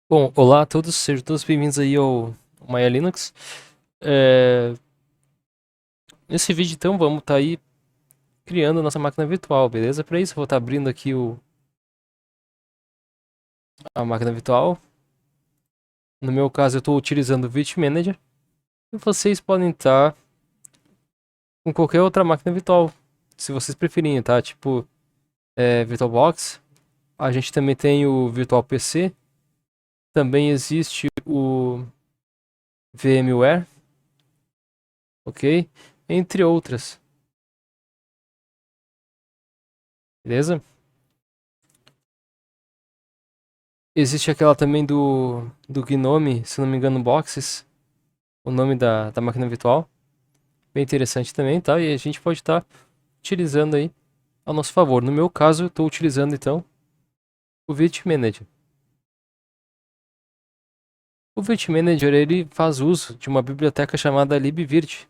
Bom, olá a todos, sejam todos bem-vindos aí ao Maya Linux. É, Nesse vídeo então vamos estar aí criando a nossa máquina virtual, beleza? Para isso eu vou estar abrindo aqui a máquina virtual. No meu caso eu estou utilizando o Virt Manager e vocês podem estar com qualquer outra máquina virtual, se vocês preferirem, tá? Tipo VirtualBox. A gente também tem o Virtual PC, também existe o VMware, ok? Entre outras, beleza? Existe aquela também do Gnome, se não me engano, Boxes, o nome da máquina virtual. Bem interessante também, tá? E a gente pode estar utilizando aí ao nosso favor. No meu caso, eu estou utilizando então o Virt Manager. O Virt Manager ele faz uso de uma biblioteca chamada libvirt,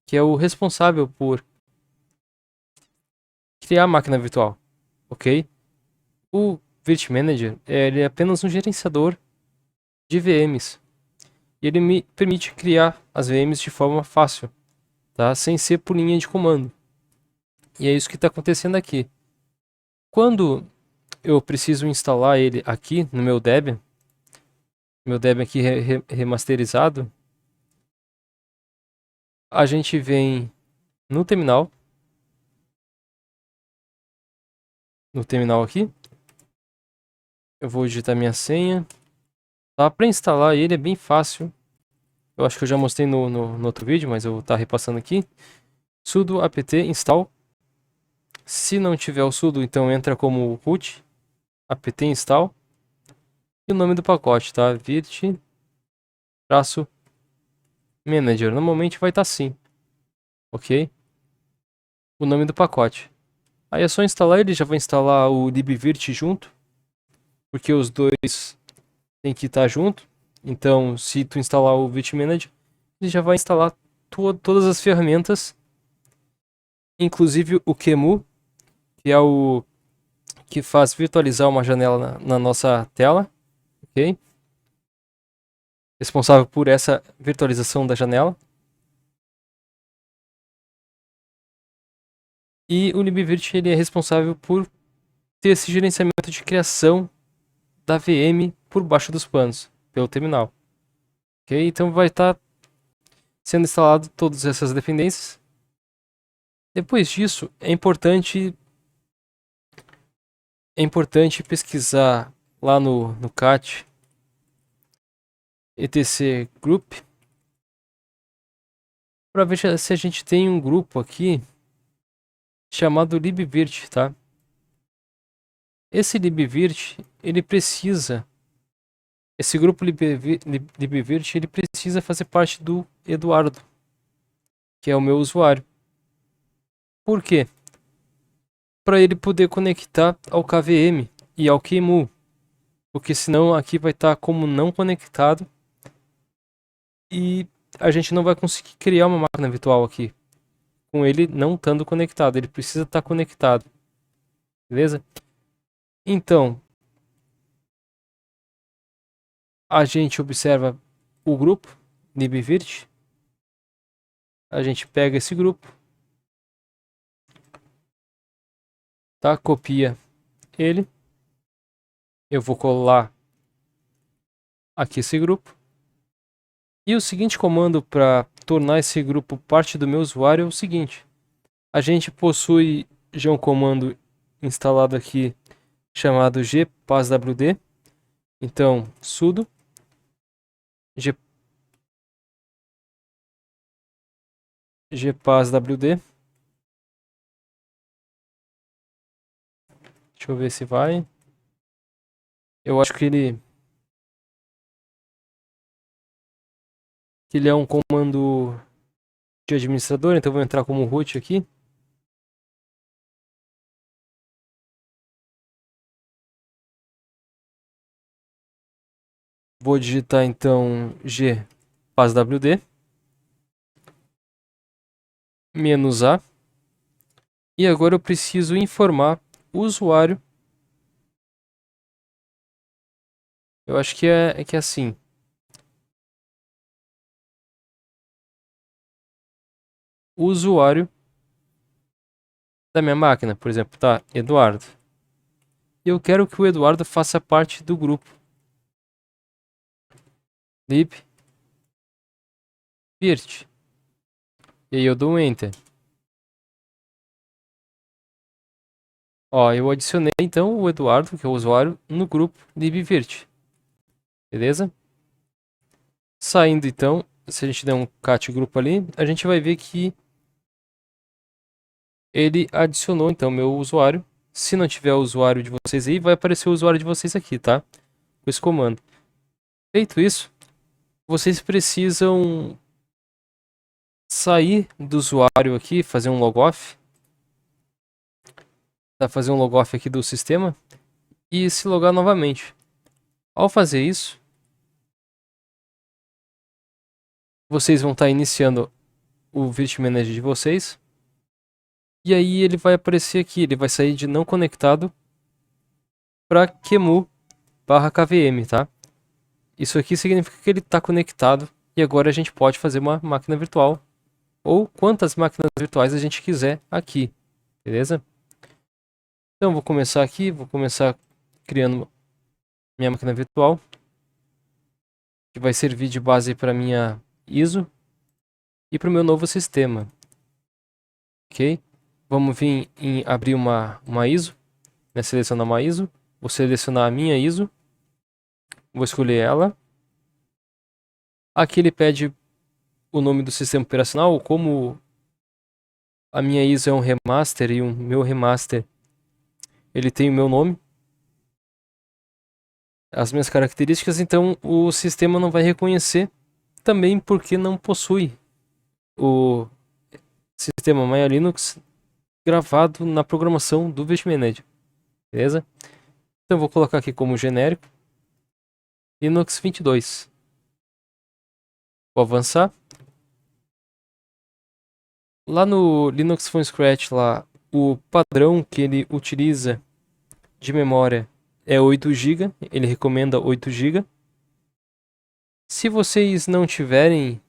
que é o responsável por criar a máquina virtual, ok? O Virt Manager ele é apenas um gerenciador de VMs e ele me permite criar as VMs de forma fácil, tá? Sem ser por linha de comando. E é isso que está acontecendo aqui. Quando eu preciso instalar ele aqui no meu Debian aqui remasterizado, a gente vem no terminal, aqui, eu vou digitar minha senha. Tá? Para instalar ele é bem fácil. Eu acho que eu já mostrei no outro vídeo, mas eu vou estar repassando aqui. Sudo apt install. Se não tiver o sudo, então entra como root apt install. E o nome do pacote, tá? Virt-manager. Normalmente vai estar assim, ok? O nome do pacote. Aí é só instalar ele, já vai instalar o libvirt junto, porque os dois tem que estar junto. Então, se tu instalar o Virt Manager, ele já vai instalar todas as ferramentas, inclusive o QEMU, que é o que faz virtualizar uma janela na nossa tela, ok? Responsável por essa virtualização da janela. E o libvirt ele é responsável por ter esse gerenciamento de criação da VM por baixo dos panos, pelo terminal. Ok? Então vai estar sendo instalado todas essas dependências. Depois disso, é importante pesquisar lá no cat etc group para ver se a gente tem um grupo aqui chamado libvirt, tá? Esse libvirt, esse grupo libvirt, ele precisa fazer parte do Eduardo, que é o meu usuário. Por quê? Para ele poder conectar ao KVM e ao QEMU, porque senão aqui vai estar como não conectado e a gente não vai conseguir criar uma máquina virtual aqui com ele não estando conectado. Ele precisa estar conectado, beleza? Então, a gente observa o grupo libvirt, a gente pega esse grupo, tá? Copia ele, eu vou colar aqui esse grupo. E o seguinte comando para tornar esse grupo parte do meu usuário é o seguinte: a gente possui já um comando instalado aqui chamado gpasswd. Então, sudo gpasswd. Deixa eu ver se vai. Eu acho que ele é um comando de administrador, então vou entrar como root aqui. Vou digitar então gpasswd -a. E agora eu preciso informar o usuário Eu acho que é assim. O usuário da minha máquina, por exemplo, tá Eduardo. E eu quero que o Eduardo faça parte do grupo libvirt. E aí eu dou um Enter. Ó, eu adicionei então o Eduardo, que é o usuário, no grupo libvirt. Beleza? Saindo então, se a gente der um cat grupo ali, a gente vai ver que ele adicionou então meu usuário. Se não tiver o usuário de vocês aí, vai aparecer o usuário de vocês aqui, tá? Com esse comando. Feito isso, vocês precisam sair do usuário aqui, fazer um logoff. Tá? Fazer um logoff aqui do sistema e se logar novamente. Ao fazer isso, vocês vão estar iniciando o Virt Manager de vocês. E aí ele vai aparecer aqui, ele vai sair de não conectado para QEMU/KVM, tá? Isso aqui significa que ele está conectado e agora a gente pode fazer uma máquina virtual ou quantas máquinas virtuais a gente quiser aqui, beleza? Então vou começar aqui, vou começar criando minha máquina virtual, que vai servir de base para minha ISO e para o meu novo sistema, ok? Vamos vir em abrir uma ISO, né? Selecionar uma ISO, vou selecionar a minha ISO, vou escolher ela. Aqui ele pede o nome do sistema operacional, como a minha ISO é um remaster e o meu remaster ele tem o meu nome, as minhas características, então o sistema não vai reconhecer, também porque não possui o sistema Maya Linux gravado na programação do Virt Manager, beleza? Então eu vou colocar aqui como genérico Linux 22. Vou avançar. Lá no Linux from Scratch, lá, o padrão que ele utiliza de memória é 8 GB, ele recomenda 8 GB. Se vocês não tiverem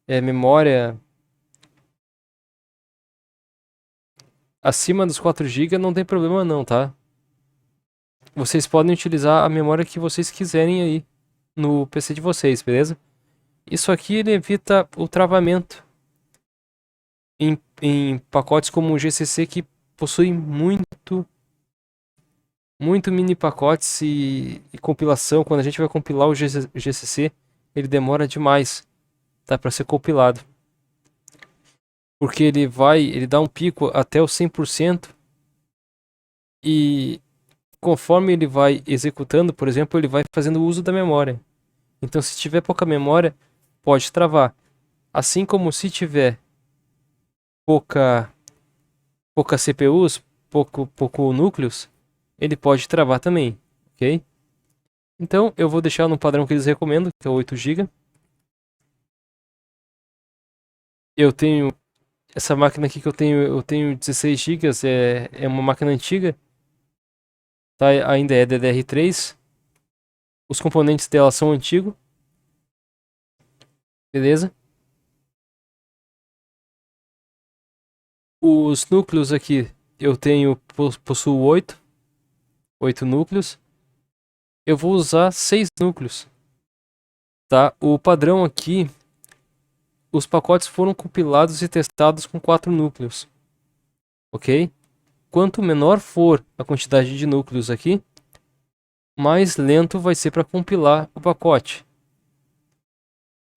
memória acima dos 4 GB, não tem problema não, tá? Vocês podem utilizar a memória que vocês quiserem aí no PC de vocês, beleza? Isso aqui ele evita o travamento em pacotes como o GCC, que possuem muito mini pacotes e compilação. Quando a gente vai compilar o GCC, ele demora demais, tá, para ser compilado. Porque ele dá um pico até o 100% e conforme ele vai executando, por exemplo, ele vai fazendo uso da memória. Então, se tiver pouca memória, pode travar. Assim como se tiver pouca CPUs, pouco núcleos, ele pode travar também, ok? Então, eu vou deixar no padrão que eles recomendam, que é 8 GB. Eu tenho essa máquina aqui que eu tenho 16 GB, é uma máquina antiga, tá? Ainda é DDR3. Os componentes dela são antigos, beleza? Os núcleos aqui eu possuo 8 núcleos. Eu vou usar 6 núcleos, tá? O padrão aqui, os pacotes foram compilados e testados com 4 núcleos, ok? Quanto menor for a quantidade de núcleos aqui, mais lento vai ser para compilar o pacote.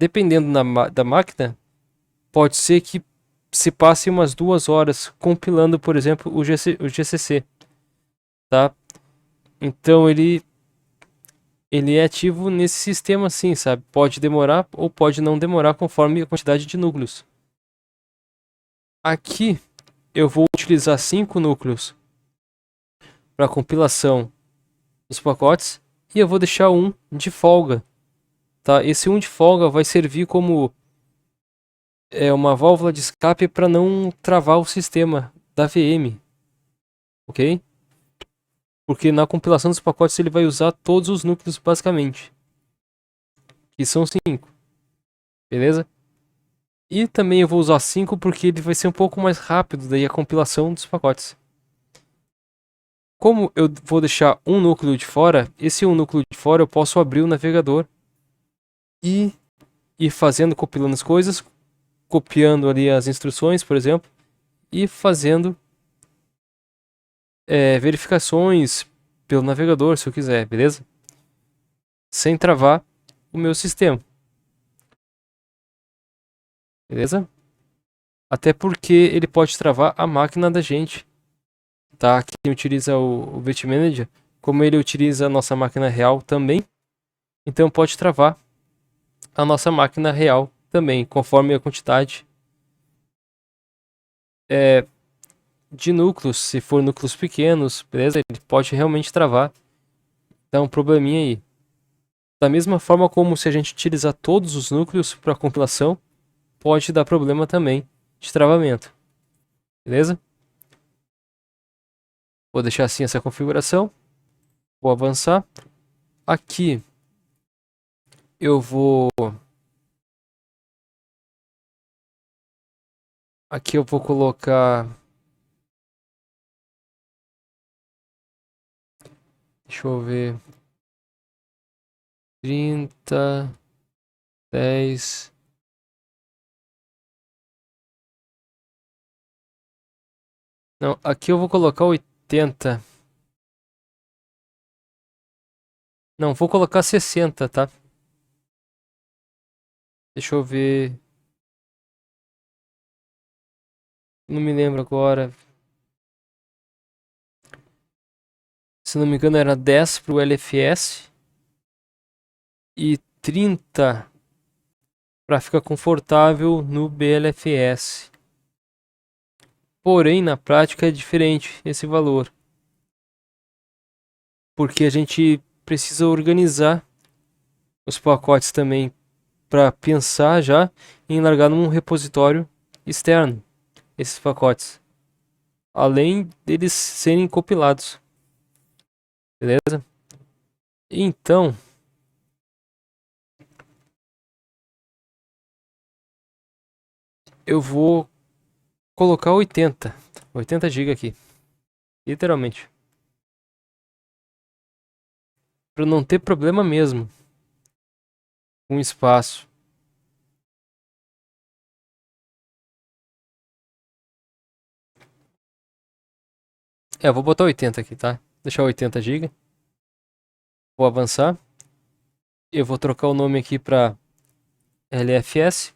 Dependendo da máquina, pode ser que se passe umas 2 horas compilando, por exemplo, o GCC, tá? Então ele é ativo nesse sistema assim, sabe? Pode demorar ou pode não demorar conforme a quantidade de núcleos. Aqui eu vou utilizar 5 núcleos para compilação dos pacotes e eu vou deixar um de folga, tá? Esse um de folga vai servir como uma válvula de escape para não travar o sistema da VM, ok? Porque na compilação dos pacotes ele vai usar todos os núcleos basicamente, que são 5, beleza? E também eu vou usar 5 porque ele vai ser um pouco mais rápido daí a compilação dos pacotes. Como eu vou deixar um núcleo de fora, esse um núcleo de fora eu posso abrir o navegador e ir fazendo, compilando as coisas, copiando ali as instruções, por exemplo, e fazendo verificações pelo navegador, se eu quiser, beleza? Sem travar o meu sistema. Beleza? Até porque ele pode travar a máquina da gente, tá? Quem utiliza o Virt Manager, como ele utiliza a nossa máquina real também, então pode travar a nossa máquina real também, conforme a quantidade de núcleos. Se for núcleos pequenos, beleza? Ele pode realmente travar, dá um probleminha aí. Da mesma forma como se a gente utilizar todos os núcleos para compilação, pode dar problema também de travamento, beleza? Vou deixar assim essa configuração, vou avançar. Aqui eu vou colocar, deixa eu ver, 30, 10. Não, aqui eu vou colocar 80. Não, vou colocar 60, tá? Deixa eu ver. Não me lembro agora. Se não me engano era 10 para o LFS e 30 para ficar confortável no BLFS. Porém, na prática é diferente esse valor. Porque a gente precisa organizar os pacotes também para pensar já em largar num repositório externo esses pacotes, além deles serem compilados, beleza? Então, eu vou colocar 80 GB aqui, literalmente, para não ter problema mesmo com espaço. Eu vou botar 80 aqui, tá? Deixar 80 GB. Vou avançar. Eu vou trocar o nome aqui para LFS.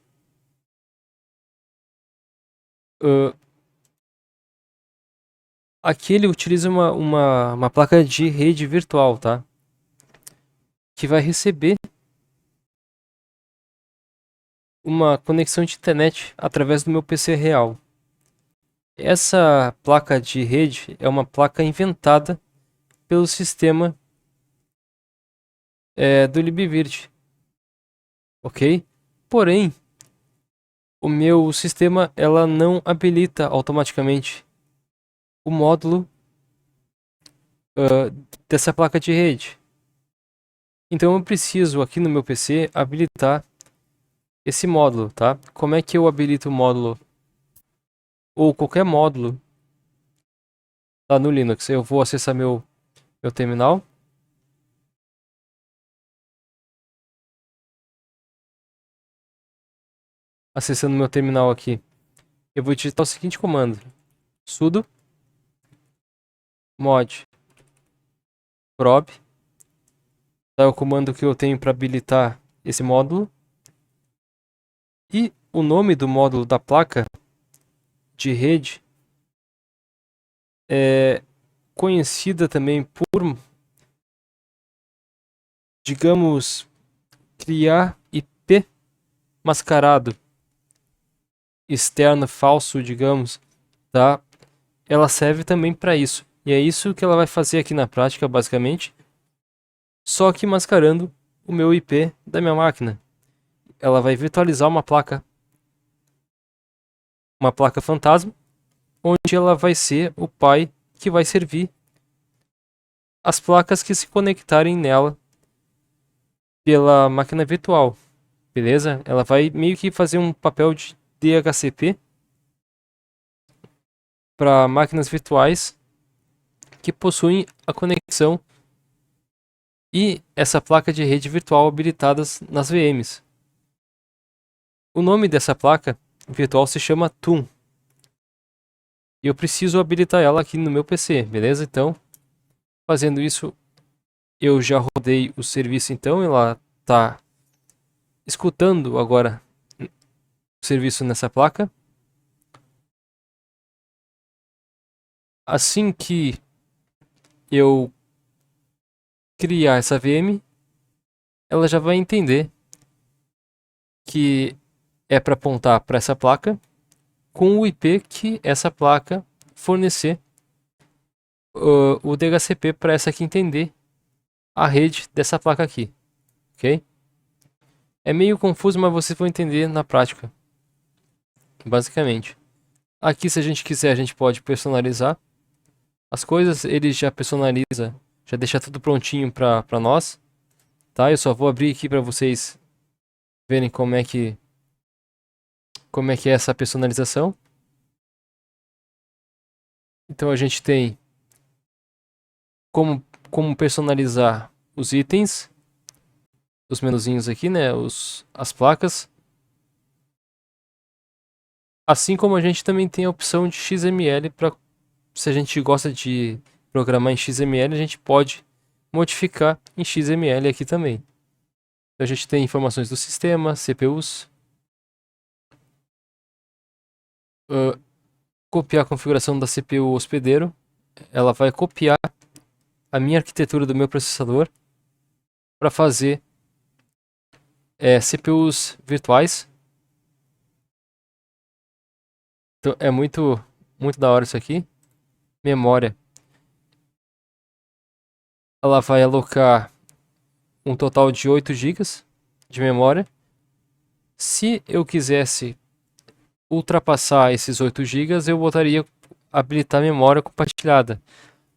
Aqui ele utiliza uma placa de rede virtual, tá? Que vai receber uma conexão de internet através do meu PC real. Essa placa de rede é uma placa inventada pelo sistema do libvirt, ok? Porém, o meu sistema ela não habilita automaticamente o módulo dessa placa de rede. Então eu preciso aqui no meu PC habilitar esse módulo, tá? Como é que eu habilito o módulo ou qualquer módulo lá no Linux? Eu vou acessar meu terminal. Acessando meu terminal aqui, eu vou digitar o seguinte comando: sudo mod prob, é o comando que eu tenho para habilitar esse módulo, e o nome do módulo da placa de rede é conhecida também por, digamos, criar IP mascarado externo falso, digamos, tá? Ela serve também para isso. E é isso que ela vai fazer aqui na prática, basicamente. Só que mascarando o meu IP da minha máquina. Ela vai virtualizar uma placa fantasma, onde ela vai ser o pai que vai servir as placas que se conectarem nela pela máquina virtual, beleza? Ela vai meio que fazer um papel de DHCP para máquinas virtuais que possuem a conexão e essa placa de rede virtual habilitadas nas VMs. O nome dessa placa virtual se chama TUN. E eu preciso habilitar ela aqui no meu PC, beleza? Então, fazendo isso, eu já rodei o serviço então, ela está escutando agora o serviço nessa placa. Assim que eu criar essa VM, ela já vai entender que é para apontar para essa placa com o IP que essa placa fornecer o DHCP para essa aqui entender a rede dessa placa aqui, ok? É meio confuso, mas vocês vão entender na prática, basicamente. Aqui, se a gente quiser, a gente pode personalizar as coisas. Ele já personaliza, já deixa tudo prontinho para nós, tá? Eu só vou abrir aqui para vocês verem como é que é essa personalização. Então a gente tem como personalizar os itens, os menuzinhos aqui, né? As placas. Assim como a gente também tem a opção de XML para, se a gente gosta de programar em XML, a gente pode modificar em XML aqui também. Então a gente tem informações do sistema, CPUs, copiar a configuração da CPU hospedeiro. Ela vai copiar a minha arquitetura do meu processador para fazer CPUs virtuais. Então é muito da hora isso aqui. Memória. Ela vai alocar um total de 8 GB de memória. Se eu quisesse ultrapassar esses 8 GB, eu botaria habilitar memória compartilhada.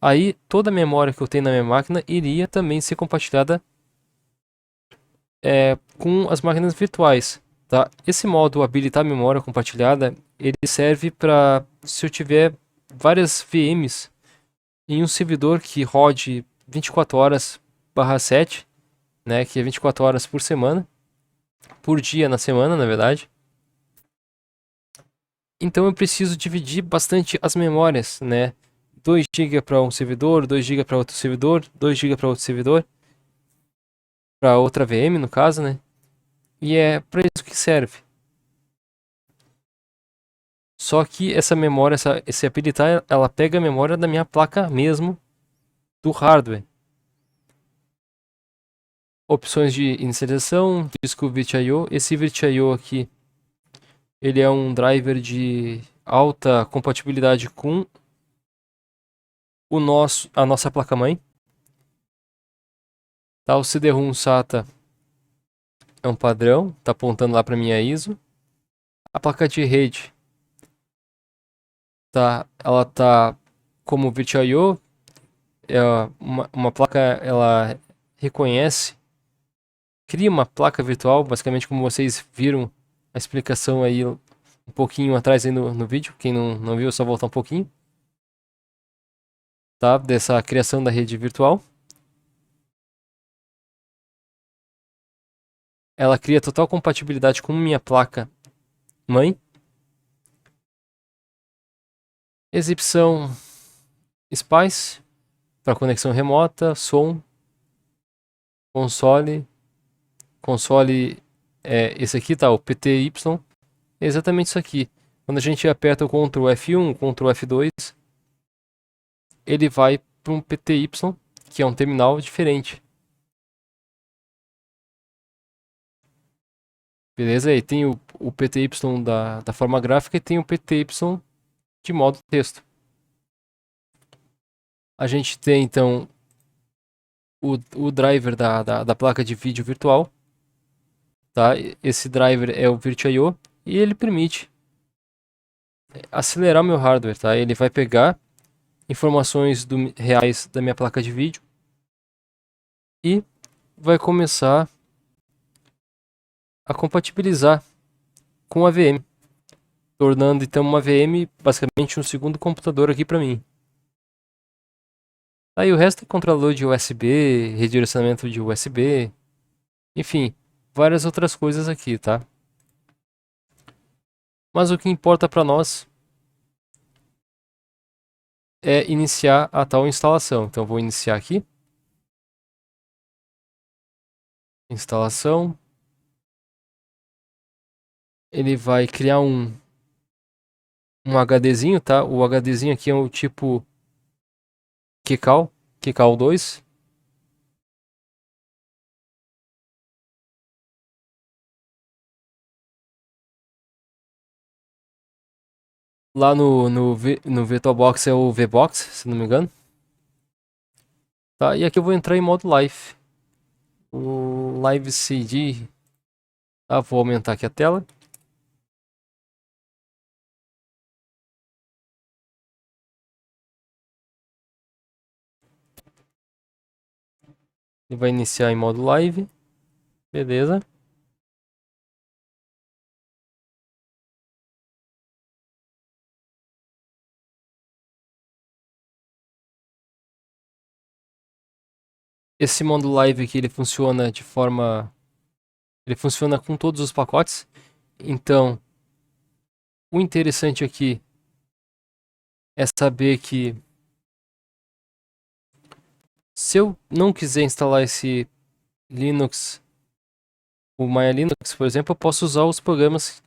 Aí toda a memória que eu tenho na minha máquina iria também ser compartilhada com as máquinas virtuais, tá? Esse modo habilitar memória compartilhada, ele serve para se eu tiver várias VMs em um servidor que rode 24 horas/7, né, que é 24 horas por semana, por dia na semana, na verdade. Então eu preciso dividir bastante as memórias, né? 2 GB para um servidor, 2 GB para outro servidor, 2 GB para outro servidor, para outra VM no caso, né? E é para isso que serve. Só que essa memória, esse habilitar, ela pega a memória da minha placa mesmo, do hardware. Opções de inicialização, disco VirtIO. Esse VirtIO aqui, ele é um driver de alta compatibilidade com a nossa placa-mãe. Tá, o CD-ROM SATA é um padrão, tá apontando lá para minha ISO. A placa de rede, ela tá como VirtIO. É uma placa, ela reconhece, cria uma placa virtual, basicamente como vocês viram a explicação aí um pouquinho atrás aí no vídeo. Quem não viu, é só voltar um pouquinho, tá? Dessa criação da rede virtual. Ela cria total compatibilidade com minha placa mãe. Exibição SPICE para conexão remota, som, console, esse aqui tá, o PTY, é exatamente isso aqui. Quando a gente aperta o Ctrl F1, Ctrl F2, ele vai para um PTY, que é um terminal diferente. Beleza? Aí tem o PTY da forma gráfica e tem o PTY de modo texto. A gente tem então o driver da placa de vídeo virtual, tá? Esse driver é o VirtIO e ele permite acelerar o meu hardware, tá? Ele vai pegar informações reais da minha placa de vídeo e vai começar a compatibilizar com a VM, tornando então uma VM basicamente um segundo computador aqui para mim. Aí o resto é controlador de USB, redirecionamento de USB, enfim, várias outras coisas aqui, tá? Mas o que importa para nós é iniciar a tal instalação. Então vou iniciar aqui. Instalação. Ele vai criar um HDzinho, tá? O HDzinho aqui é o tipo Kcal, Kcal 2. Lá no VirtualBox é o VBox, se não me engano. Tá, e aqui eu vou entrar em modo live. O Live CD. Tá, vou aumentar aqui a tela. Ele vai iniciar em modo live. Beleza. Esse modo live aqui ele funciona de forma. Ele funciona com todos os pacotes. Então, o interessante aqui é saber que se eu não quiser instalar esse Linux, o Maya Linux, por exemplo, eu posso usar os programas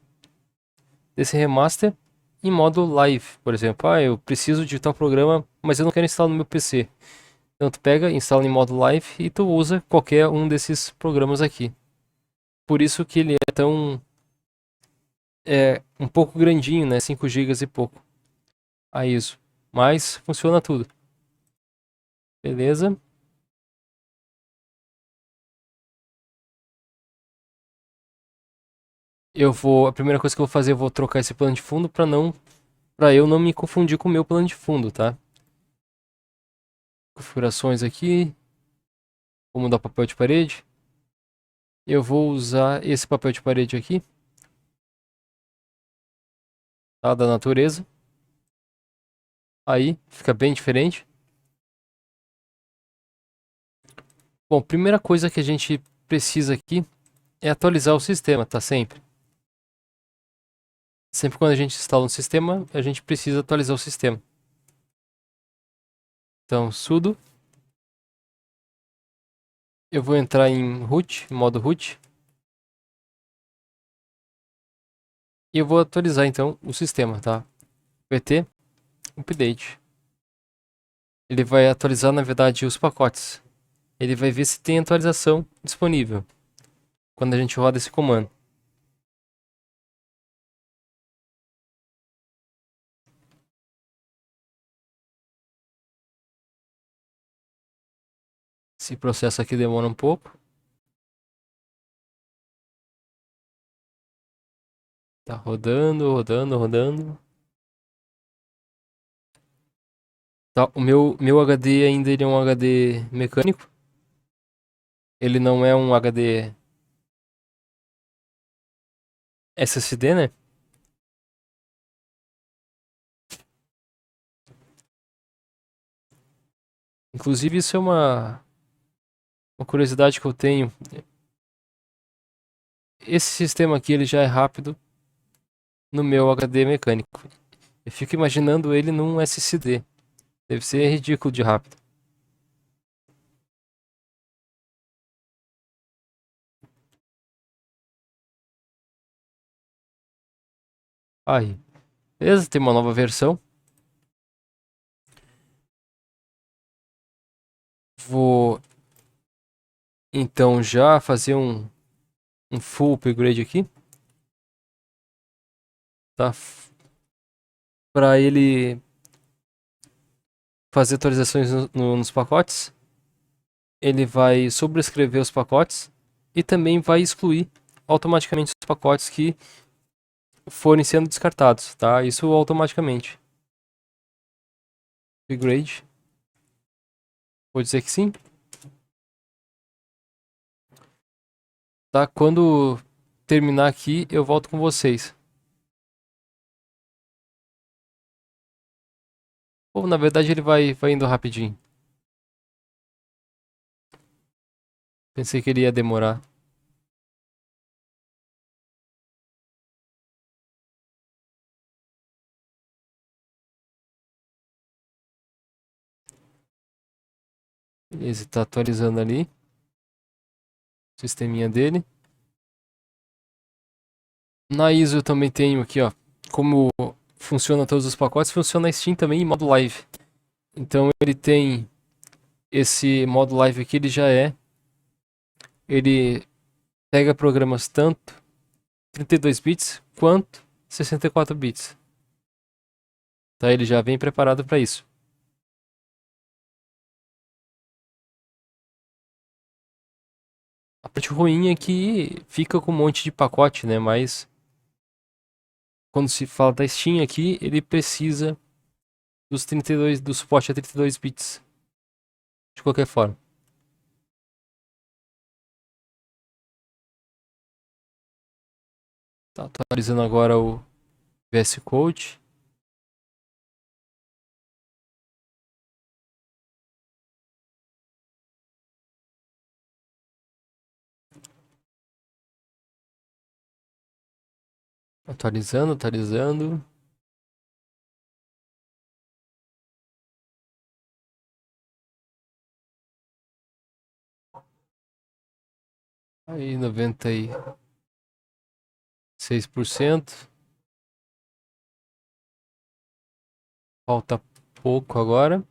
desse remaster em modo live, por exemplo. Ah, eu preciso de tal programa, mas eu não quero instalar no meu PC. Então tu pega, instala em modo live e tu usa qualquer um desses programas aqui. Por isso que ele é tão um pouco grandinho, né? 5 GB e pouco. A ISO. Mas funciona tudo. Beleza? A primeira coisa que eu vou fazer, eu vou trocar esse plano de fundo para eu não me confundir com o meu plano de fundo, tá? Configurações aqui, vou mudar o papel de parede. Eu vou usar esse papel de parede aqui, tá? Da natureza. Aí, fica bem diferente. Bom, primeira coisa que a gente precisa aqui é atualizar o sistema, tá? Sempre. Sempre quando a gente instala um sistema, a gente precisa atualizar o sistema. Então, sudo. Eu vou entrar em root, modo root. E eu vou atualizar então o sistema, tá? pt update. Ele vai atualizar, na verdade, os pacotes. Ele vai ver se tem atualização disponível quando a gente roda esse comando. Esse processo aqui demora um pouco. Tá rodando, rodando, rodando. Tá, o meu HD ainda ele é um HD mecânico. Ele não é um HD SSD, né? Inclusive, isso é uma curiosidade que eu tenho. Esse sistema aqui ele já é rápido no meu HD mecânico. Eu fico imaginando ele num SSD. Deve ser ridículo de rápido. Aí, beleza, tem uma nova versão. Vou então já fazer um full upgrade aqui, tá? Para ele fazer atualizações nos pacotes. Ele vai sobrescrever os pacotes e também vai excluir automaticamente os pacotes que forem sendo descartados, tá? Isso automaticamente. Upgrade. Vou dizer que sim. Tá? Quando terminar aqui, eu volto com vocês. Ou na verdade ele vai indo rapidinho. Pensei que ele ia demorar. Beleza, tá atualizando ali. O sisteminha dele. Na ISO eu também tenho aqui, ó. Como funciona todos os pacotes, funciona a Steam também em modo live. Então ele tem esse modo live aqui, ele pega programas tanto 32 bits quanto 64 bits. Tá? Ele já vem preparado para isso. A parte ruim é que fica com um monte de pacote, né? Mas quando se fala da Steam aqui, ele precisa dos 32, do suporte a 32 bits. De qualquer forma. Tá atualizando agora o VS Code. Atualizando, atualizando. Aí 96%. Falta pouco agora.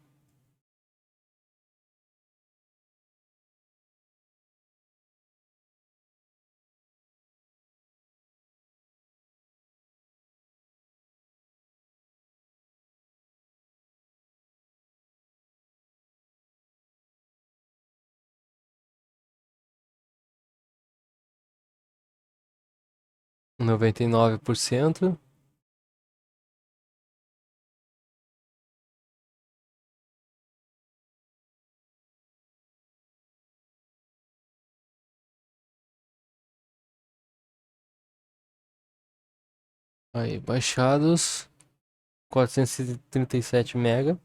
Noventa e nove por cento. Aí, baixados. 437 mega.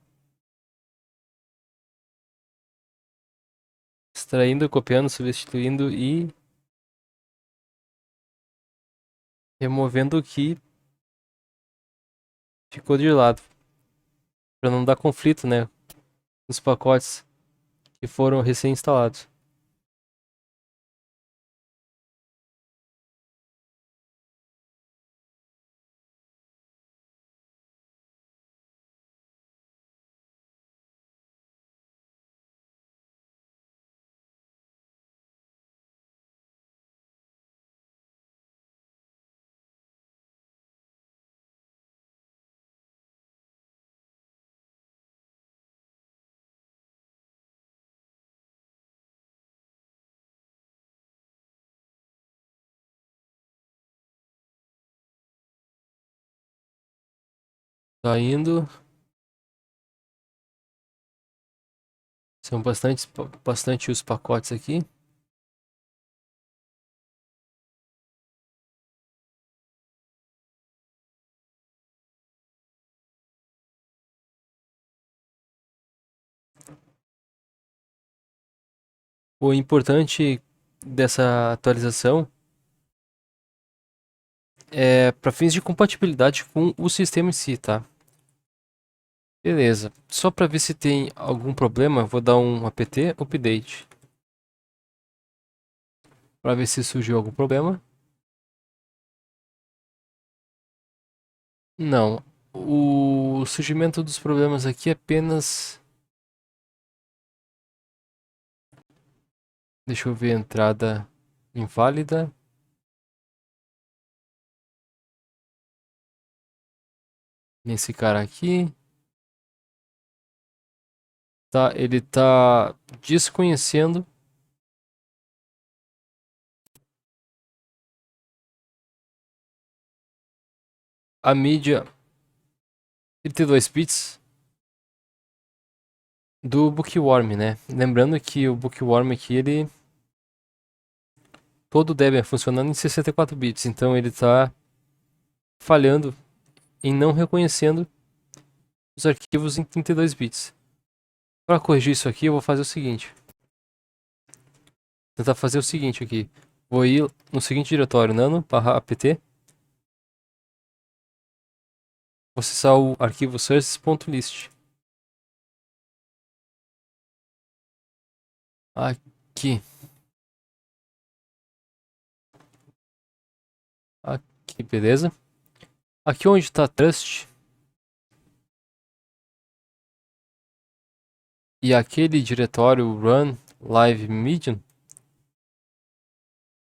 Extraindo, copiando, substituindo e removendo o que ficou de lado. Para não dar conflito, né? Nos pacotes que foram recém-instalados. Tá indo. São bastante os pacotes aqui. O importante dessa atualização é para fins de compatibilidade com o sistema em si, tá? Beleza. Só para ver se tem algum problema, vou dar um apt update para ver se surgiu algum problema. Não. O surgimento dos problemas aqui é apenas. Deixa eu ver a entrada inválida. Nesse cara aqui. Tá, ele tá desconhecendo a mídia 32 bits do Bookworm, né? Lembrando que o Bookworm aqui, ele todo o Debian funcionando em 64 bits, então ele está falhando em não reconhecendo os arquivos em 32 bits. Para corrigir isso aqui, eu vou fazer o seguinte. Vou tentar fazer o seguinte aqui. Vou ir no seguinte diretório, nano/apt. Vou acessar o arquivo sources.list. Aqui. Aqui, beleza? Aqui onde está Trust. E aquele diretório run live medium.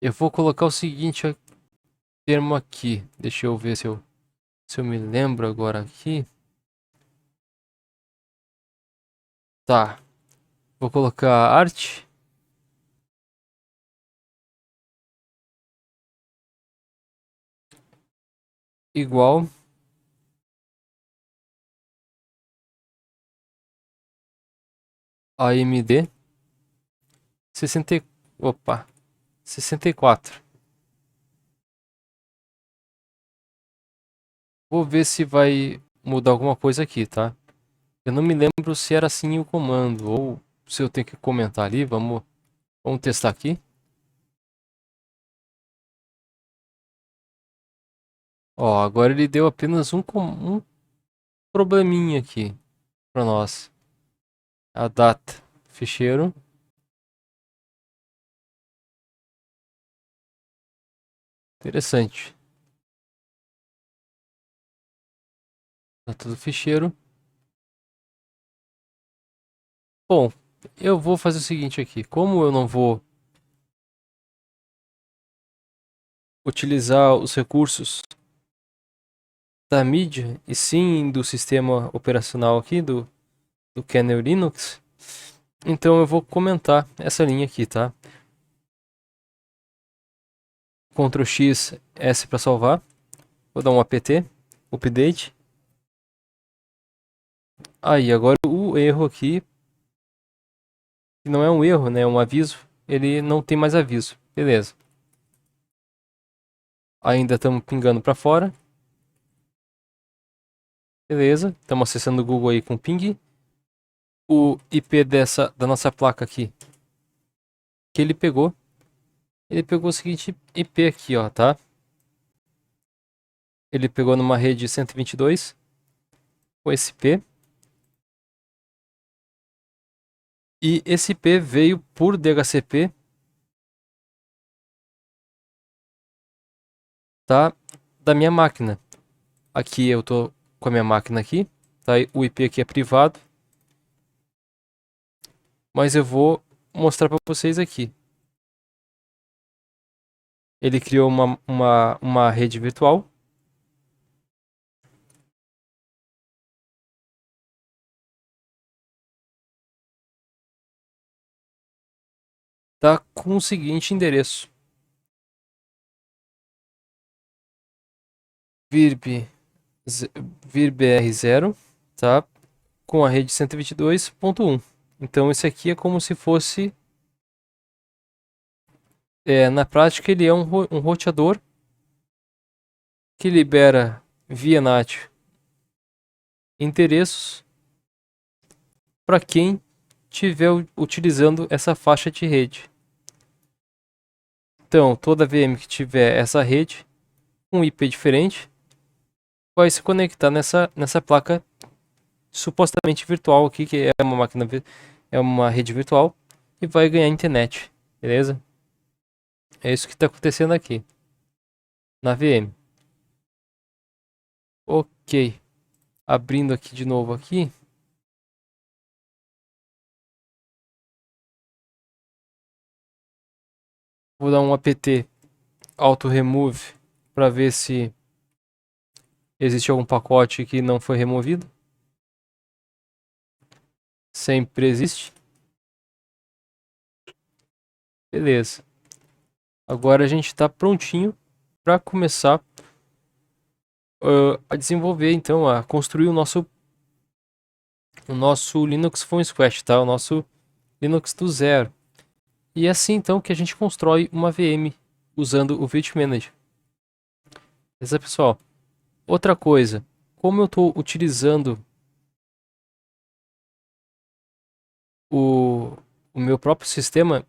Eu vou colocar o seguinte termo aqui. Deixa eu ver se eu me lembro agora aqui. Tá. Vou colocar art. Igual. AMD 64. Vou ver se vai mudar alguma coisa aqui, tá? Eu não me lembro se era assim o comando ou se eu tenho que comentar ali. Vamos testar aqui. Ó, agora ele deu apenas um probleminha aqui para nós. A data, ficheiro. Interessante. Data do ficheiro. Bom, eu vou fazer o seguinte aqui. Como eu não vou utilizar os recursos da mídia e sim do sistema operacional aqui, do kernel Linux, então eu vou comentar essa linha aqui, tá? Ctrl X, S para salvar. Vou dar um apt, update. Aí, agora o erro aqui, que não é um erro, né? É um aviso. Ele não tem mais aviso. Beleza. Ainda estamos pingando para fora. Beleza. Estamos acessando o Google aí com ping. O IP da nossa placa aqui, que ele pegou o seguinte IP aqui, ó, tá? Ele pegou numa rede 122 com esse IP. E esse IP veio por DHCP, tá? Da minha máquina. Aqui eu tô com a minha máquina aqui, tá? O IP aqui é privado. Mas eu vou mostrar para vocês aqui. Ele criou uma rede virtual. Tá com o seguinte endereço. virbr0, tá? Com a rede 122.1. Então esse aqui é como se fosse... na prática ele é um roteador que libera via NAT endereços para quem estiver utilizando essa faixa de rede. Então, toda VM que tiver essa rede, um IP diferente, vai se conectar nessa placa supostamente virtual aqui, que é uma máquina, é uma rede virtual, e vai ganhar internet, beleza? É isso que está acontecendo aqui, na VM. Ok, abrindo aqui de novo aqui. Vou dar um apt auto remove para ver se existe algum pacote que não foi removido. Sempre existe. Beleza. Agora a gente está prontinho para começar a desenvolver, então, a construir o nosso Linux from scratch, tá? O nosso Linux do zero. E é assim então que a gente constrói uma VM usando o Virt Manager. Beleza, pessoal? Outra coisa, como eu estou utilizando o meu próprio sistema,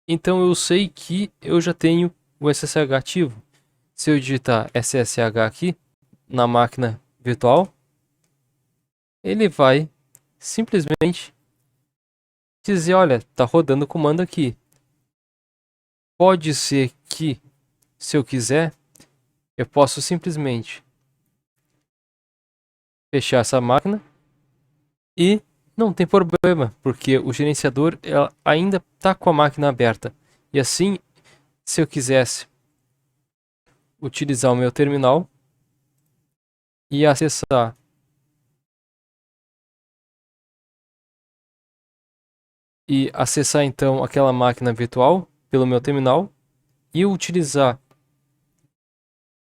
então eu sei que eu já tenho o SSH ativo. Se eu digitar SSH aqui na máquina virtual, ele vai simplesmente dizer, olha, está rodando o comando aqui. Pode ser que, se eu quiser, eu posso simplesmente fechar essa máquina e não tem problema, porque o gerenciador ainda está com a máquina aberta. E assim, se eu quisesse utilizar o meu terminal e acessar então aquela máquina virtual pelo meu terminal e utilizar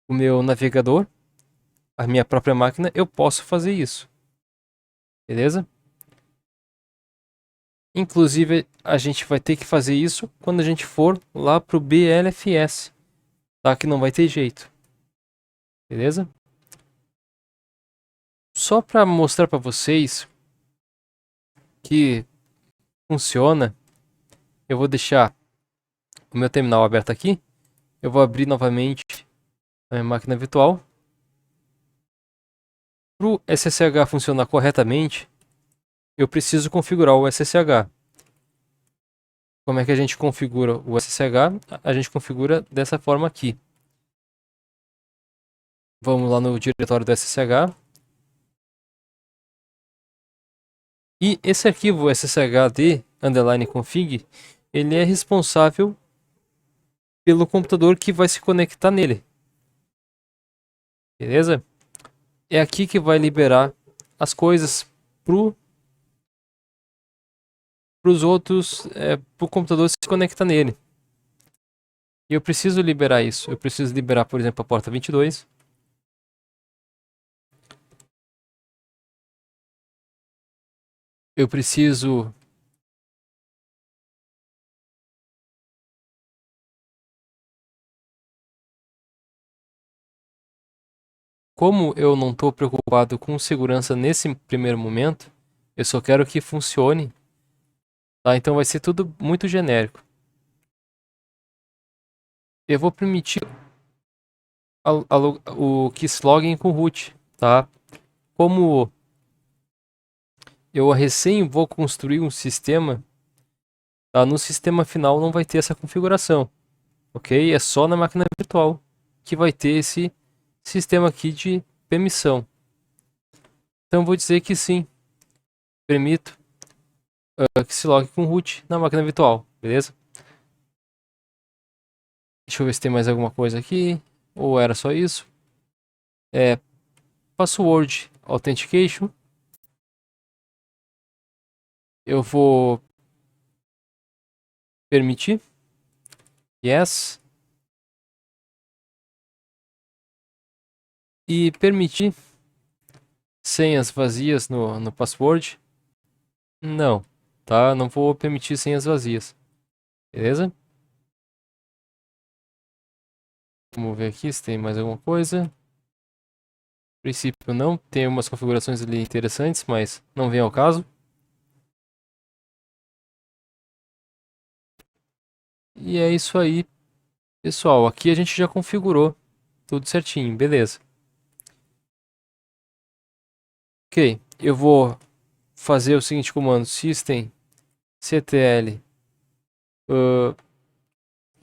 o meu navegador, a minha própria máquina, eu posso fazer isso. Beleza? Inclusive, a gente vai ter que fazer isso quando a gente for lá pro BLFS, tá? Que não vai ter jeito. Beleza? Só para mostrar para vocês que funciona, eu vou deixar o meu terminal aberto aqui. Eu vou abrir novamente a minha máquina virtual. Para o SSH funcionar corretamente, eu preciso configurar o SSH. Como é que a gente configura o SSH? A gente configura dessa forma aqui. Vamos lá no diretório do SSH. E esse arquivo sshd _config, ele é responsável pelo computador que vai se conectar nele. Beleza? É aqui que vai liberar as coisas para os outros, para o computador se conectar nele. E eu preciso liberar isso. Eu preciso liberar, por exemplo, a porta 22. Eu preciso como eu não estou preocupado com segurança nesse primeiro momento, eu só quero que funcione, tá? Então vai ser tudo muito genérico. Eu vou permitir o Kisslogin com root, tá? Como eu recém vou construir um sistema, tá? No sistema final não vai ter essa configuração, ok? É só na máquina virtual que vai ter esse sistema aqui de permissão. Então vou dizer que sim, permito que se logue com root na máquina virtual, beleza? Deixa eu ver se tem mais alguma coisa aqui, ou era só isso. Password Authentication. Eu vou permitir. Yes. E permitir senhas vazias no password. Não, tá? Não vou permitir senhas vazias. Beleza? Vamos ver aqui se tem mais alguma coisa. A princípio não. Tem umas configurações ali interessantes, mas não vem ao caso. E é isso aí, pessoal. Aqui a gente já configurou tudo certinho, beleza. Ok, eu vou fazer o seguinte comando: systemctl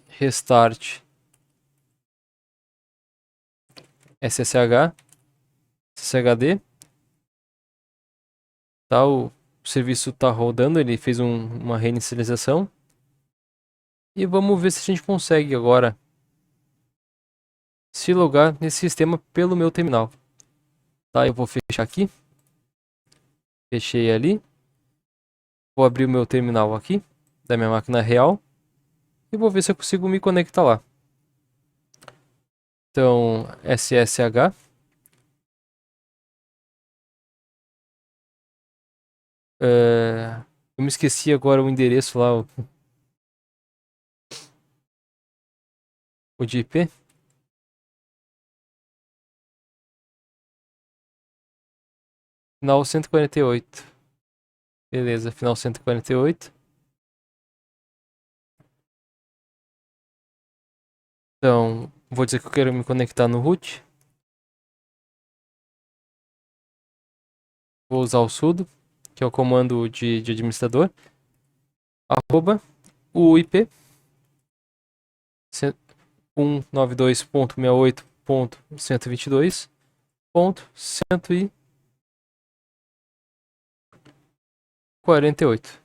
restart sshd, tá? O serviço está rodando, ele fez uma reinicialização. E vamos ver se a gente consegue agora se logar nesse sistema pelo meu terminal. Tá, eu vou fechar aqui. Fechei ali. Vou abrir o meu terminal aqui, da minha máquina real. E vou ver se eu consigo me conectar lá. Então, SSH. Eu me esqueci agora o endereço lá. o de IP. Final 148. Beleza, final 148. Então, vou dizer que eu quero me conectar no root. Vou usar o sudo, que é o comando de administrador. Arroba o IP 192.168.122.148.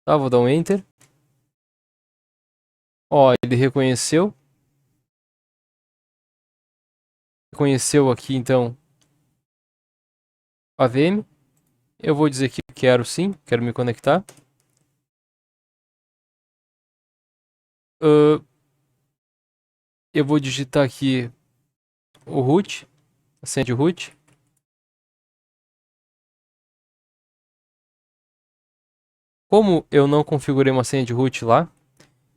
Tá, vou dar um enter. Ó, ele reconheceu. Reconheceu aqui então a VM. Eu vou dizer que quero sim, quero me conectar. Eu vou digitar aqui o root, a senha de root. Como eu não configurei uma senha de root lá,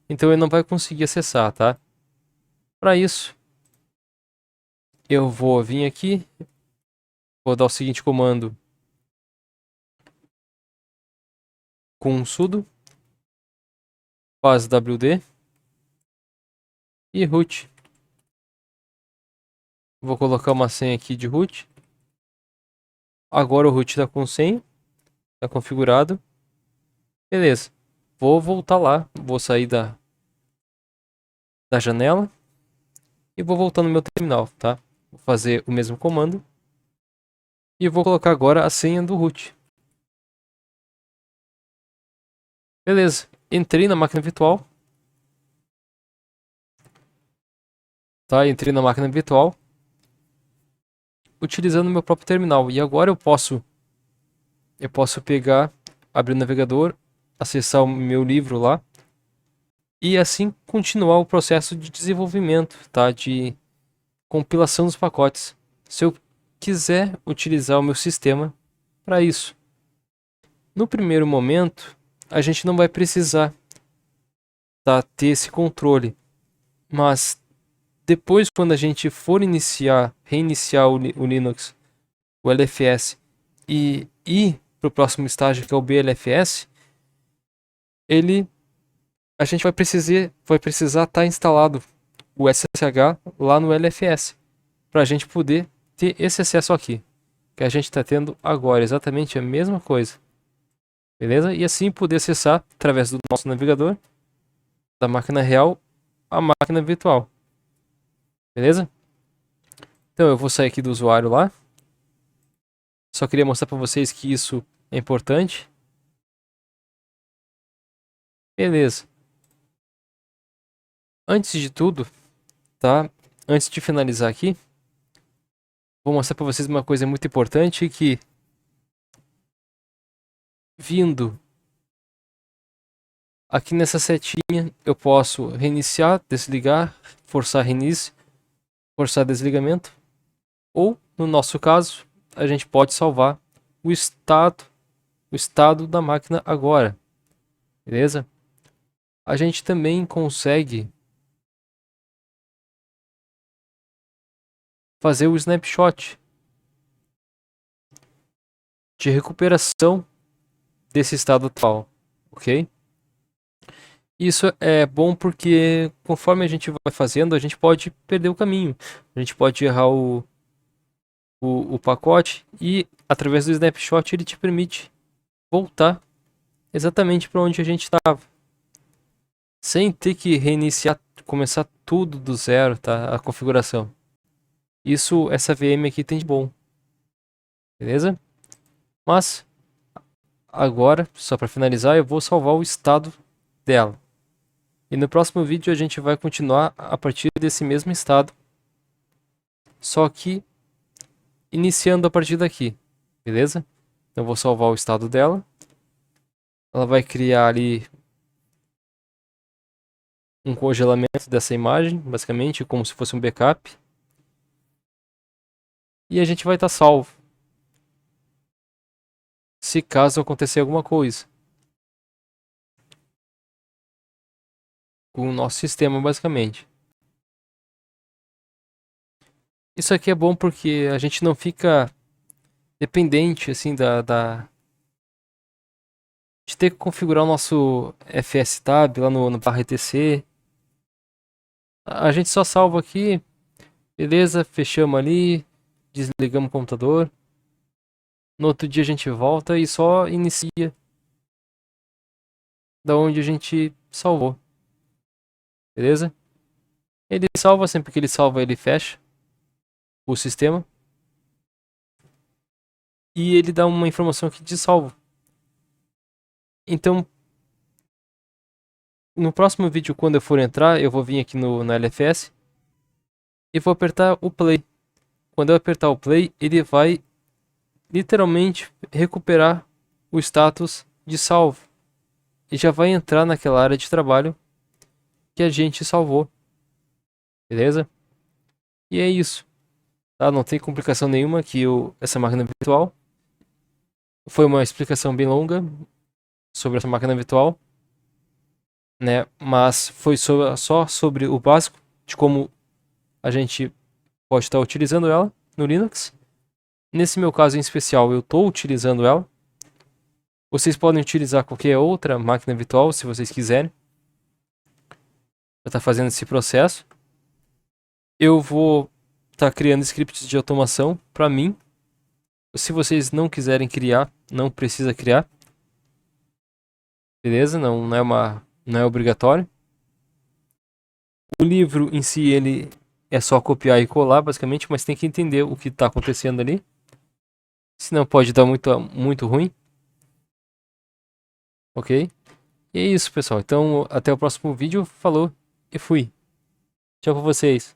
então ele não vai conseguir acessar, tá? Para isso, eu vou vir aqui, vou dar o seguinte comando com sudo wd e root. Vou colocar uma senha aqui de root. Agora o root está com senha, está configurado. Beleza. Vou voltar lá, vou sair da janela e vou voltar no meu terminal, tá? Vou fazer o mesmo comando e vou colocar agora a senha do root. Beleza. Entrei na máquina virtual. Tá? Entrei na máquina virtual utilizando o meu próprio terminal. E agora eu posso pegar, abrir o navegador, acessar o meu livro lá e assim continuar o processo de desenvolvimento, tá? De compilação dos pacotes. Se eu quiser utilizar o meu sistema para isso. No primeiro momento, a gente não vai precisar, tá, ter esse controle, mas depois, quando a gente for reiniciar o Linux, o LFS, e ir para o próximo estágio, que é o BLFS, a gente vai precisar estar instalado o SSH lá no LFS, para a gente poder ter esse acesso aqui, que a gente está tendo agora, exatamente a mesma coisa. Beleza? E assim poder acessar, através do nosso navegador, da máquina real, a máquina virtual. Beleza? Então eu vou sair aqui do usuário lá. Só queria mostrar para vocês que isso é importante. Beleza. Antes de tudo, tá? Antes de finalizar aqui, vou mostrar para vocês uma coisa muito importante que vindo aqui nessa setinha eu posso reiniciar, desligar, forçar reinício, forçar desligamento, ou no nosso caso, a gente pode salvar o estado da máquina agora. Beleza? A gente também consegue fazer o snapshot de recuperação desse estado atual, ok? Isso é bom porque conforme a gente vai fazendo, a gente pode perder o caminho, a gente pode errar o pacote e através do snapshot ele te permite voltar exatamente para onde a gente estava, sem ter que reiniciar, começar tudo do zero, tá? A configuração. Isso essa VM aqui tem de bom, beleza? Mas agora, só para finalizar, eu vou salvar o estado dela. E no próximo vídeo a gente vai continuar a partir desse mesmo estado, só que iniciando a partir daqui, beleza? Então eu vou salvar o estado dela. Ela vai criar ali um congelamento dessa imagem, basicamente, como se fosse um backup. E a gente vai estar salvo, se caso acontecer alguma coisa com o nosso sistema, basicamente. Isso aqui é bom porque a gente não fica dependente, assim, de ter que configurar o nosso fstab lá no barra etc. A gente só salva aqui, beleza, fechamos ali, desligamos o computador. No outro dia a gente volta e só inicia da onde a gente salvou, beleza? Ele salva, sempre que ele salva ele fecha o sistema. E ele dá uma informação aqui de salvo. Então, no próximo vídeo, quando eu for entrar, eu vou vir aqui na LFS e vou apertar o play. Quando eu apertar o play, ele vai literalmente recuperar o status de salvo. E já vai entrar naquela área de trabalho que a gente salvou. Beleza? E é isso. Tá? Não tem complicação nenhuma aqui essa máquina virtual. Foi uma explicação bem longa sobre essa máquina virtual, né? Mas foi só sobre o básico de como a gente pode estar utilizando ela no Linux. Nesse meu caso em especial, eu estou utilizando ela. Vocês podem utilizar qualquer outra máquina virtual, se vocês quiserem, para estar fazendo esse processo. Eu vou estar criando scripts de automação para mim. Se vocês não quiserem criar, não precisa criar. Beleza? Não é obrigatório. O livro em si, ele é só copiar e colar, basicamente, mas tem que entender o que está acontecendo ali. Senão pode dar muito ruim. Ok? E é isso, pessoal. Então, até o próximo vídeo. Falou e fui. Tchau pra vocês.